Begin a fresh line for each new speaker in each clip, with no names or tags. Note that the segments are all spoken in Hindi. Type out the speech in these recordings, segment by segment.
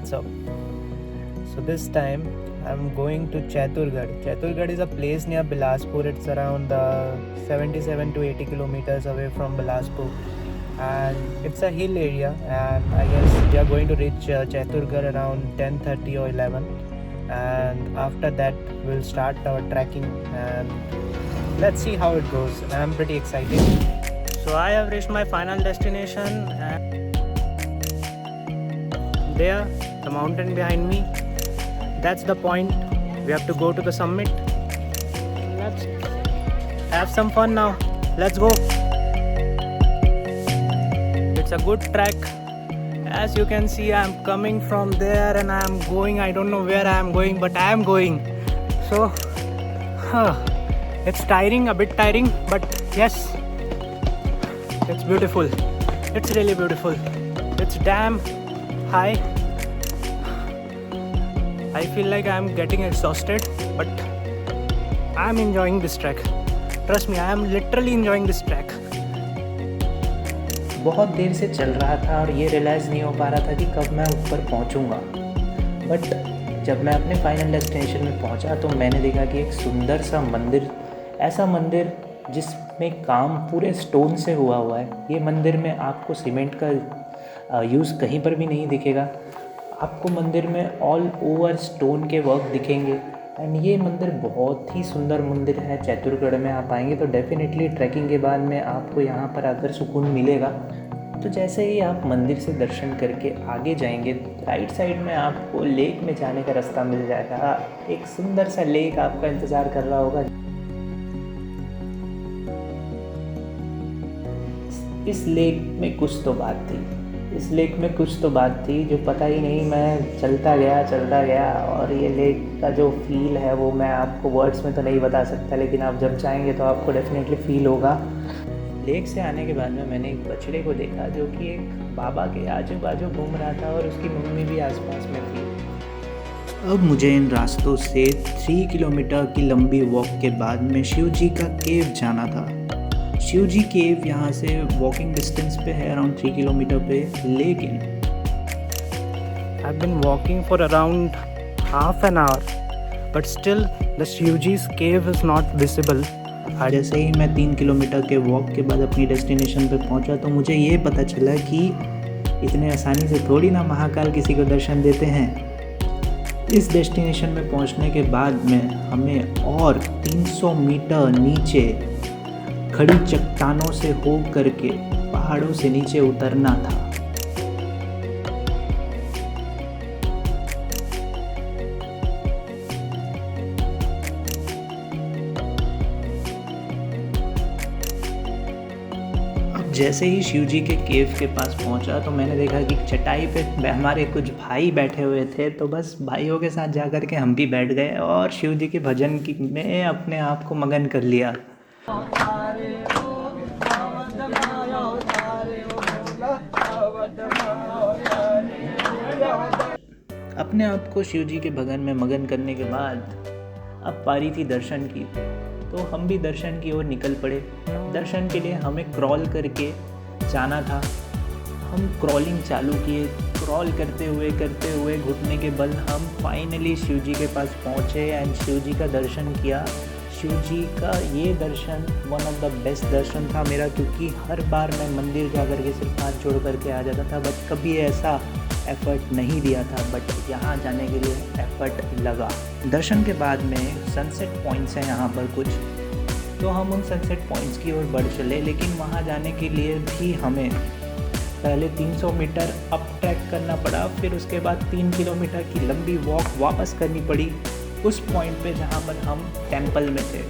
what's up? So this time I'm going to Chaturgarh. Chaturgarh is a place near Bilaspur. It's around 77 to 80 kilometers away from Bilaspur, and it's a hill area. And I guess we are going to reach Chaturgarh around 10:30 or 11. And after that, we'll start our trekking. And let's see how it goes. I'm pretty excited. So I have reached my final destination, and there, the mountain behind me, that's the point. We have to go to the summit. Let's have some fun now. Let's go. It's a good trek. As you can see, I'm coming from there and I'm going. I don't know where I am going, but I am going. So it's tiring, a bit tiring, but yes, it's beautiful. It's really beautiful. It's damn high. I feel like I'm getting exhausted, but I'm enjoying this trek. Trust me, I am literally enjoying this trek.
बहुत देर से चल रहा था और ये रियलाइज़ नहीं हो पा रहा था कि कब मैं ऊपर पहुंचूंगा। बट जब मैं अपने फाइनल डेस्टिनेशन में पहुंचा तो मैंने देखा कि एक सुंदर सा मंदिर, ऐसा मंदिर जिसमें काम पूरे स्टोन से हुआ है। ये मंदिर में आपको सीमेंट का यूज़ कहीं पर भी नहीं दिखेगा। आपको मंदिर में ऑल ओवर स्टोन के वर्क दिखेंगे। एंड ये मंदिर बहुत ही सुंदर मंदिर है। चैतुरगढ़ में आप आएंगे तो डेफिनेटली ट्रैकिंग के बाद में आपको यहाँ पर आकर सुकून मिलेगा। तो जैसे ही आप मंदिर से दर्शन करके आगे जाएंगे, राइट साइड में आपको लेक में जाने का रास्ता मिल जाएगा। एक सुंदर सा लेक आपका इंतज़ार कर रहा होगा। इस लेक में कुछ तो बात थी। इस लेक में कुछ तो बात थी जो पता ही नहीं, मैं चलता गया और ये लेक का जो फील है वो मैं आपको वर्ड्स में तो नहीं बता सकता, लेकिन आप जब जाएंगे तो आपको डेफिनेटली फील होगा। लेक से आने के बाद में मैंने एक बछड़े को देखा जो कि एक बाबा के आजू बाजू घूम रहा था और उसकी मम्मी भी आसपास में थी। अब मुझे इन रास्तों से 3 किलोमीटर की लंबी वॉक के बाद में शिव जी का केव जाना था। शिव जी केव यहाँ से वॉकिंग डिस्टेंस पे है अराउंड 3 किलोमीटर पे, लेकिन
I've been walking for around half an hour, but still the Shivji's cave is not visible.
जैसे ही मैं 3 किलोमीटर के वॉक के बाद अपनी डेस्टिनेशन पे पहुँचा तो मुझे ये पता चला कि इतने आसानी से थोड़ी ना महाकाल किसी को दर्शन देते हैं। इस डेस्टिनेशन में पहुँचने के बाद में हमें और 300 मीटर नीचे खड़ी चट्टानों से हो करके पहाड़ों से नीचे उतरना था। अब जैसे ही शिव जी के केव के पास पहुंचा तो मैंने देखा कि चटाई पे हमारे कुछ भाई बैठे हुए थे। तो बस भाइयों के साथ जा कर के हम भी बैठ गए और शिव जी के भजन में अपने आप को मगन कर लिया। अपने आप को शिव जी के भजन में मगन करने के बाद अब पारी थी दर्शन की, तो हम भी दर्शन की ओर निकल पड़े। दर्शन के लिए हमें क्रॉल करके जाना था। हम क्रॉलिंग चालू किए। क्रॉल करते हुए घुटने के बल हम फाइनली शिव जी के पास पहुँचे एंड शिव जी का दर्शन किया। शिव जी का ये दर्शन वन ऑफ द बेस्ट दर्शन था मेरा, क्योंकि हर बार मैं मंदिर जा कर के सिर्फ हाथ जोड़ करके आ जाता था, बट कभी ऐसा एफ़र्ट नहीं दिया था। बट यहाँ जाने के लिए एफ़र्ट लगा। दर्शन के बाद में सनसेट पॉइंट्स हैं यहाँ पर कुछ, तो हम उन सनसेट पॉइंट्स की ओर बढ़ चले। लेकिन वहाँ जाने के लिए भी हमें पहले 300 मीटर अप ट्रैक करना पड़ा, फिर उसके बाद 3 किलोमीटर की लंबी वॉक वापस करनी पड़ी उस पॉइंट पे जहाँ पर हम टेंपल में थे।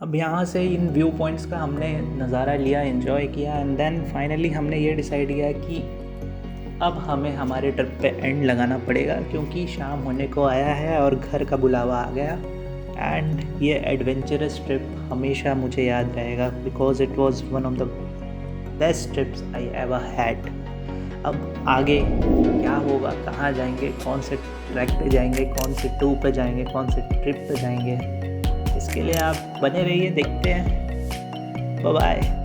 अब यहाँ से इन व्यू पॉइंट्स का हमने नज़ारा लिया, एंजॉय किया एंड देन फाइनली हमने ये डिसाइड किया कि अब हमें हमारे ट्रिप पे एंड लगाना पड़ेगा, क्योंकि शाम होने को आया है और घर का बुलावा आ गया। एंड ये एडवेंचरस ट्रिप हमेशा मुझे याद रहेगा, because it was one of the best trips I ever had. अब आगे क्या होगा, कहाँ जाएंगे, कौन से ट्रैक पे जाएंगे, कौन से टूर पे जाएंगे, कौन से ट्रिप पे जाएंगे, इसके लिए आप बने रहिए, देखते हैं। Bye bye.